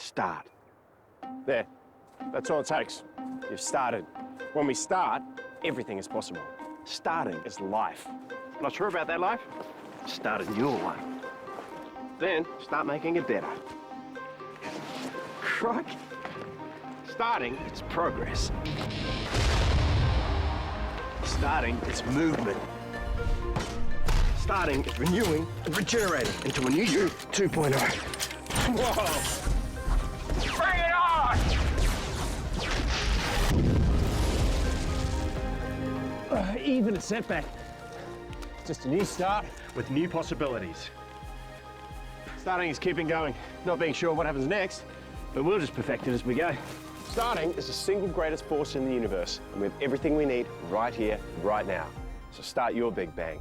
start. There, that's all it takes. You've started. When we start, everything is possible. Starting is life. Not sure about that life? Start a newer one. Then start making it better. Crikey. Starting, it's progress. Starting, it's movement. Starting is renewing and regenerating into a new you 2.0. Whoa! Bring it on! Even a setback. Just a new start with new possibilities. Starting is keeping going, not being sure what happens next, but we'll just perfect it as we go. Starting is the single greatest force in the universe, and we have everything we need right here, right now. So start your big bang.